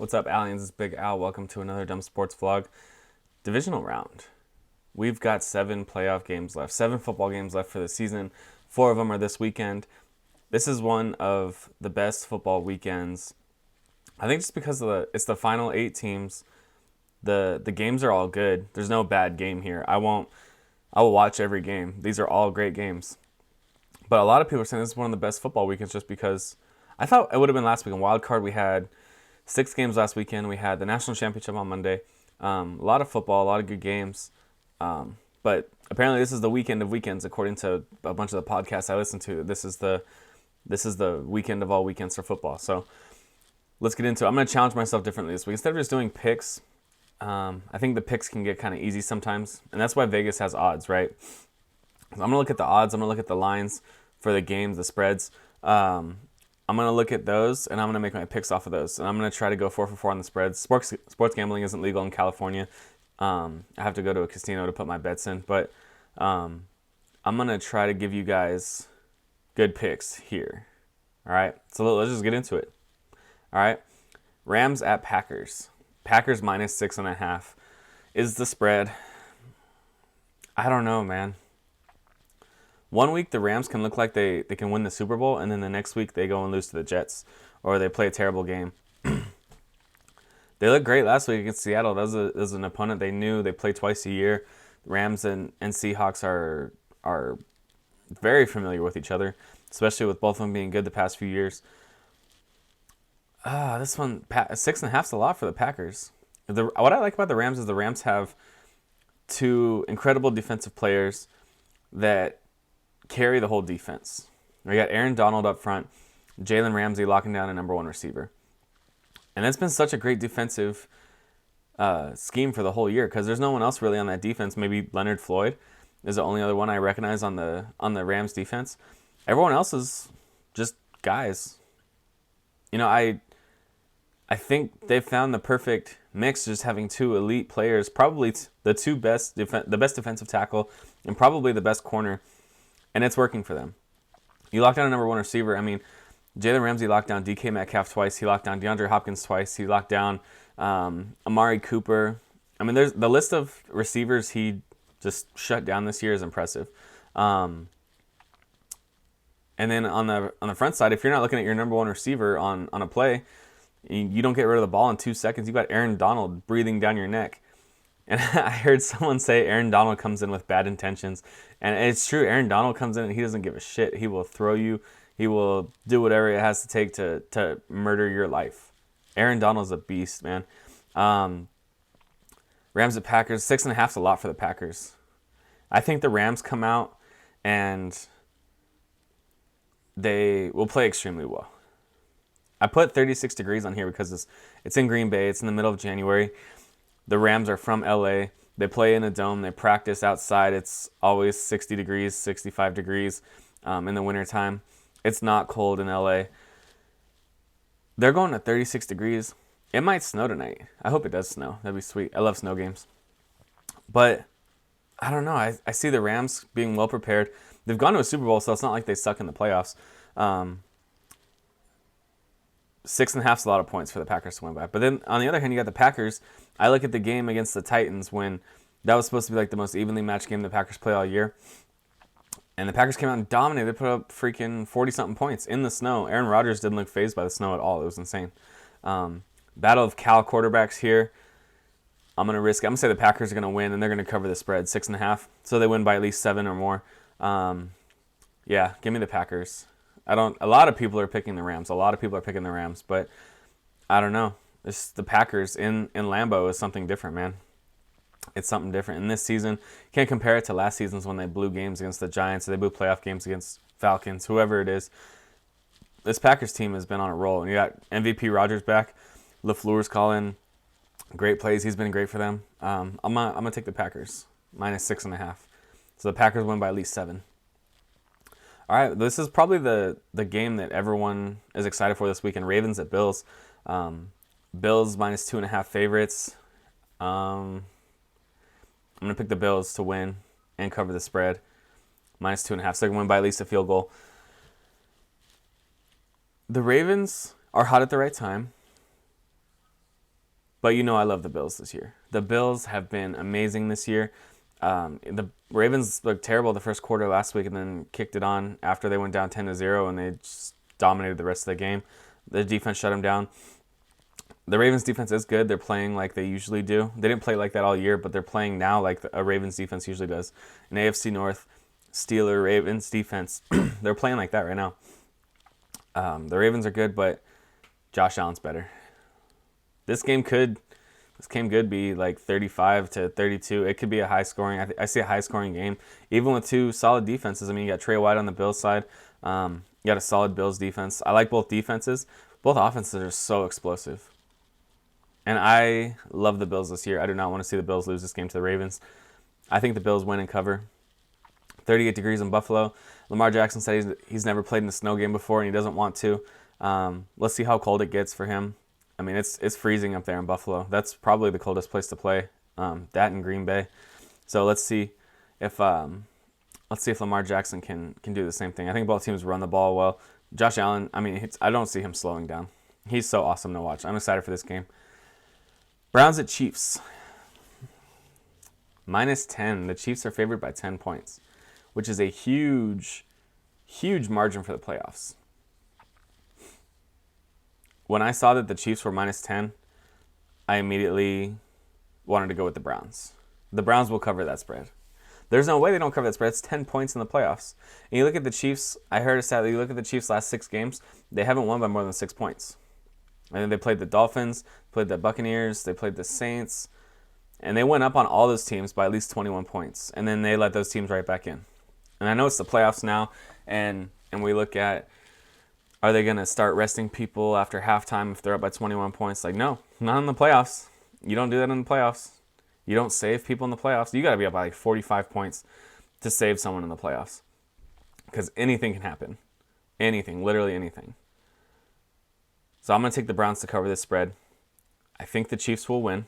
What's up, aliens? It's Big Al. Welcome to another Dumb Sports Vlog. Divisional round. We've got 7 playoff games left, 7 football games left for the season. 4 of them are this weekend. This is one of the best football weekends. I think just because it's the final 8 teams. The games are all good. There's no bad game here. I will watch every game. These are all great games. But a lot of people are saying this is one of the best football weekends just because I thought it would have been last week. In Wild Card, we had 6 games last weekend. We had the national championship on Monday. A lot of football, a lot of good games. But apparently this is the weekend of weekends, according to a bunch of the podcasts I listen to. This is the weekend of all weekends for football. So let's get into it. I'm going to challenge myself differently this week. Instead of just doing picks, I think the picks can get kind of easy sometimes. And that's why Vegas has odds, right? I'm going to look at the odds. I'm going to look at the lines for the games, the spreads. I'm going to look at those, and I'm going to make my picks off of those. And I'm going to try to go 4 for 4 on the spreads. Sports gambling isn't legal in California. I have to go to a casino to put my bets in. But I'm going to try to give you guys good picks here. All right? So let's just get into it. All right? Rams at Packers. Packers minus 6.5 is the spread. I don't know, man. One week the Rams can look like they can win the Super Bowl, and then the next week they go and lose to the Jets, or they play a terrible game. They looked great last week against Seattle. That was an opponent they knew. They play twice a year. The Rams and Seahawks are very familiar with each other, especially with both of them being good the past few years. This one, 6.5 is a lot for the Packers. What I like about the Rams is the Rams have 2 incredible defensive players that carry the whole defense. We got Aaron Donald up front, Jalen Ramsey locking down a number 1 receiver. And it's been such a great defensive scheme for the whole year because there's no one else really on that defense. Maybe Leonard Floyd is the only other one I recognize on the Rams defense. Everyone else is just guys. You know, I think they've found the perfect mix, just having 2 elite players, probably the best defensive tackle and probably the best corner. And it's working for them. You lock down a number 1 receiver. I mean, Jalen Ramsey locked down DK Metcalf twice. He locked down DeAndre Hopkins twice. He locked down Amari Cooper. I mean, there's the list of receivers he just shut down this year is impressive. And then on the front side, if you're not looking at your number 1 receiver on a play, you don't get rid of the ball in 2 seconds. You've got Aaron Donald breathing down your neck. And I heard someone say Aaron Donald comes in with bad intentions. And it's true. Aaron Donald comes in and he doesn't give a shit. He will throw you. He will do whatever it has to take to murder your life. Aaron Donald's a beast, man. Rams at Packers. 6.5 is a lot for the Packers. I think the Rams come out and they will play extremely well. I put 36 degrees on here because it's in Green Bay. It's in the middle of January. The Rams are from LA. They play in a dome. They practice outside. It's always 60 degrees, 65 degrees in the wintertime. It's not cold in LA. They're going to 36 degrees. It might snow tonight. I hope it does snow. That'd be sweet. I love snow games. But I don't know. I see the Rams being well prepared. They've gone to a Super Bowl, so it's not like they suck in the playoffs. 6.5 is a lot of points for the Packers to win by. But then on the other hand, you got the Packers. I look at the game against the Titans when that was supposed to be like the most evenly matched game the Packers play all year. And the Packers came out and dominated. They put up freaking 40-something points in the snow. Aaron Rodgers didn't look fazed by the snow at all. It was insane. Battle of Cal quarterbacks here. I'm going to say the Packers are going to win, and they're going to cover the spread, 6.5. So they win by at least 7 or more. Yeah, give me the Packers. A lot of people are picking the Rams. But I don't know. The Packers in Lambeau is something different, man. It's something different. In this season, can't compare it to last season's when they blew games against the Giants. They blew playoff games against Falcons, whoever it is. This Packers team has been on a roll. And you got MVP Rodgers back. LaFleur's calling great plays. He's been great for them. I'm gonna take the Packers, minus 6.5. So the Packers win by at least 7. All right, this is probably the game that everyone is excited for this weekend. Ravens at Bills. Bills minus 2.5 favorites. I'm going to pick the Bills to win and cover the spread. Minus 2.5. So they can win by at least a field goal. The Ravens are hot at the right time. But you know I love the Bills this year. The Bills have been amazing this year. The Ravens looked terrible the first quarter last week and then kicked it on after they went down 10-0 and they just dominated the rest of the game. The defense shut them down. The Ravens defense is good. They're playing like they usually do. They didn't play like that all year, but they're playing now like a Ravens defense usually does. An AFC North Steeler Ravens defense, they're playing like that right now. The Ravens are good, but Josh Allen's better. This game could be like 35-32. It could be a high scoring. I see a high scoring game, even with two solid defenses. I mean, you got Trey White on the Bills side. You got a solid Bills defense. I like both defenses. Both offenses are so explosive. And I love the Bills this year. I do not want to see the Bills lose this game to the Ravens. I think the Bills win and cover. 38 degrees in Buffalo. Lamar Jackson said he's never played in a snow game before and he doesn't want to. Let's see how cold it gets for him. I mean, it's freezing up there in Buffalo. That's probably the coldest place to play. That in Green Bay. So let's see if Lamar Jackson can do the same thing. I think both teams run the ball well. Josh Allen, I mean, I don't see him slowing down. He's so awesome to watch. I'm excited for this game. Browns at Chiefs. -10. The Chiefs are favored by 10 points, which is a huge, huge margin for the playoffs. When I saw that the Chiefs were -10, I immediately wanted to go with the Browns. The Browns will cover that spread. There's no way they don't cover that spread. It's 10 points in the playoffs. And you look at the Chiefs, I heard a stat that you look at the Chiefs' last 6 games, they haven't won by more than 6 points. And then they played the Dolphins, played the Buccaneers, they played the Saints, and they went up on all those teams by at least 21 points. And then they let those teams right back in. And I know it's the playoffs now, and we look at, are they going to start resting people after halftime if they're up by 21 points? Like, no, not in the playoffs. You don't do that in the playoffs. You don't save people in the playoffs. You got to be up by like 45 points to save someone in the playoffs. Because anything can happen. Anything, literally anything. So I'm going to take the Browns to cover this spread. I think the Chiefs will win,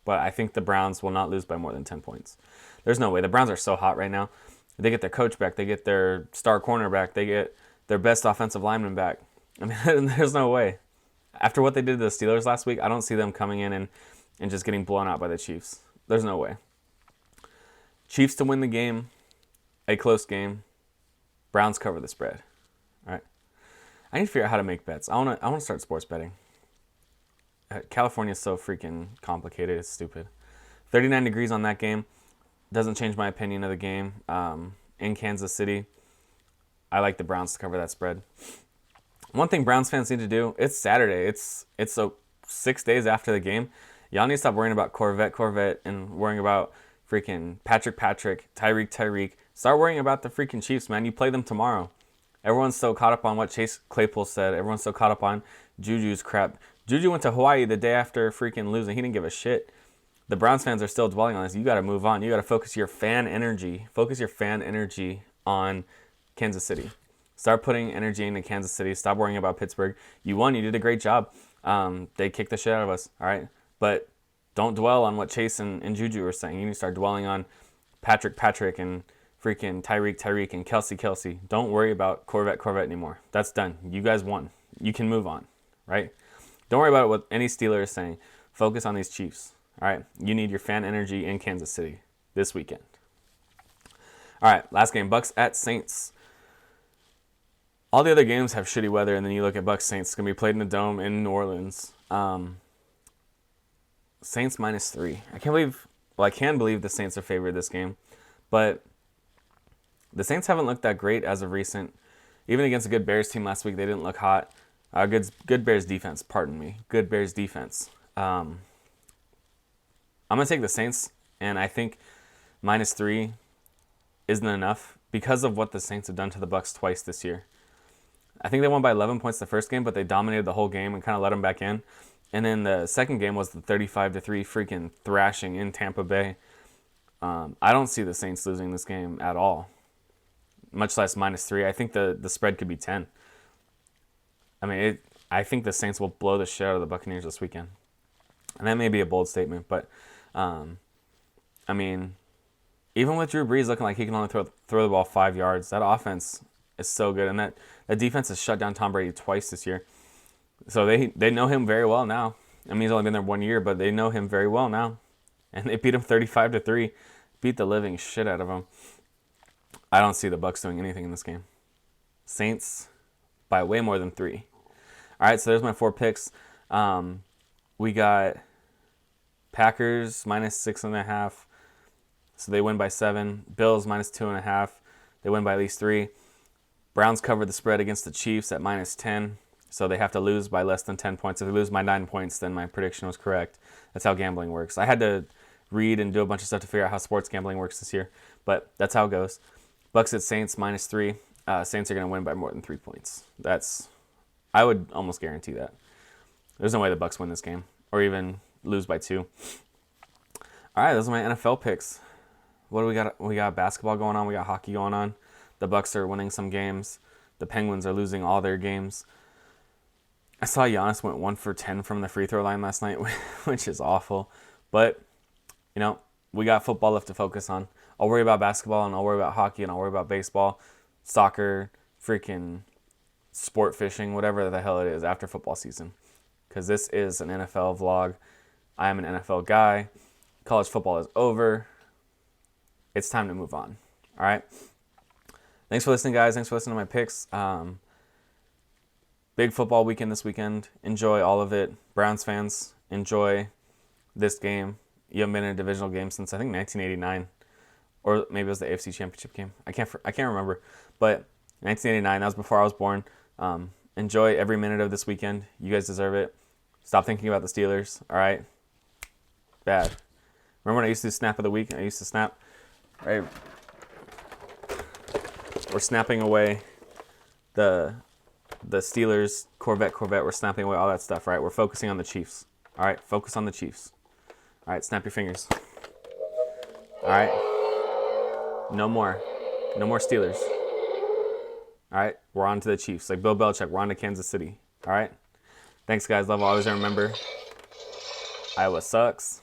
but I think the Browns will not lose by more than 10 points. There's no way. The Browns are so hot right now. They get their coach back. They get their star corner back. They get their best offensive lineman back. I mean, there's no way. After what they did to the Steelers last week, I don't see them coming in and just getting blown out by the Chiefs. There's no way. Chiefs to win the game, a close game. Browns cover the spread. All right. I need to figure out how to make bets. I want to start sports betting. California is so freaking complicated. It's stupid. 39 degrees on that game. Doesn't change my opinion of the game. In Kansas City, I like the Browns to cover that spread. One thing Browns fans need to do, it's Saturday. It's so 6 days after the game. Y'all need to stop worrying about Corvette Corvette and worrying about freaking Patrick, Tyreek. Start worrying about the freaking Chiefs, man. You play them tomorrow. Everyone's so caught up on what Chase Claypool said. Everyone's so caught up on Juju's crap. Juju went to Hawaii the day after freaking losing. He didn't give a shit. The Browns fans are still dwelling on this. You got to move on. You got to focus your fan energy. Focus your fan energy on Kansas City. Start putting energy into Kansas City. Stop worrying about Pittsburgh. You won. You did a great job. They kicked the shit out of us. All right. But don't dwell on what Chase and Juju were saying. You need to start dwelling on Patrick and freaking Tyreek and Kelsey. Don't worry about Corvette anymore. That's done. You guys won. You can move on, right? Don't worry about what any Steeler is saying. Focus on these Chiefs, all right? You need your fan energy in Kansas City this weekend. All right, last game, Bucks at Saints. All the other games have shitty weather, and then you look at Bucks Saints. It's going to be played in the Dome in New Orleans. Saints -3. I can believe the Saints are favored this game, but the Saints haven't looked that great as of recent. Even against a good Bears team last week, they didn't look hot. Good Bears defense, pardon me. Good Bears defense. I'm going to take the Saints, and I think -3 isn't enough because of what the Saints have done to the Bucks twice this year. I think they won by 11 points the first game, but they dominated the whole game and kind of let them back in. And then the second game was the 35-3 freaking thrashing in Tampa Bay. I don't see the Saints losing this game at all, much less -3. I think the spread could be 10. I mean, I think the Saints will blow the shit out of the Buccaneers this weekend. And that may be a bold statement, but, I mean, even with Drew Brees looking like he can only throw the ball 5 yards, that offense is so good. And that defense has shut down Tom Brady twice this year. So they know him very well now. I mean, he's only been there 1 year, but they know him very well now. And they beat him 35-3. Beat the living shit out of him. I don't see the Bucs doing anything in this game. Saints by way more than 3. All right, so there's my 4 picks. We got Packers -6.5. So they win by 7. Bills -2.5. They win by at least 3. Browns covered the spread against the Chiefs at -10. So they have to lose by less than 10 points. If they lose by 9 points, then my prediction was correct. That's how gambling works. I had to read and do a bunch of stuff to figure out how sports gambling works this year. But that's how it goes. Bucs at Saints -3. Saints are going to win by more than 3 points. I would almost guarantee that. There's no way the Bucs win this game or even lose by 2. All right, those are my NFL picks. What do we got? We got basketball going on. We got hockey going on. The Bucs are winning some games. The Penguins are losing all their games. I saw Giannis went 1 for 10 from the free throw line last night, which is awful. But, we got football left to focus on. I'll worry about basketball, and I'll worry about hockey, and I'll worry about baseball, soccer, freaking sport fishing, whatever the hell it is after football season. Because this is an NFL vlog. I am an NFL guy. College football is over. It's time to move on. All right? Thanks for listening, guys. Thanks for listening to my picks. Big football weekend this weekend. Enjoy all of it. Browns fans, enjoy this game. You haven't been in a divisional game since, I think, 1989. Or maybe it was the AFC Championship game. I can't remember. But 1989, that was before I was born. Enjoy every minute of this weekend. You guys deserve it. Stop thinking about the Steelers, all right? Bad. Remember when I used to do Snap of the Week? I used to snap, right? We're snapping away the Steelers, Corvette Corvette. We're snapping away all that stuff, right? We're focusing on the Chiefs. All right, focus on the Chiefs. All right, snap your fingers. All right. No more Steelers. All right, we're on to the Chiefs. Like Bill Belichick, we're on to Kansas City. All right? Thanks, guys. Love always, and remember, Iowa sucks.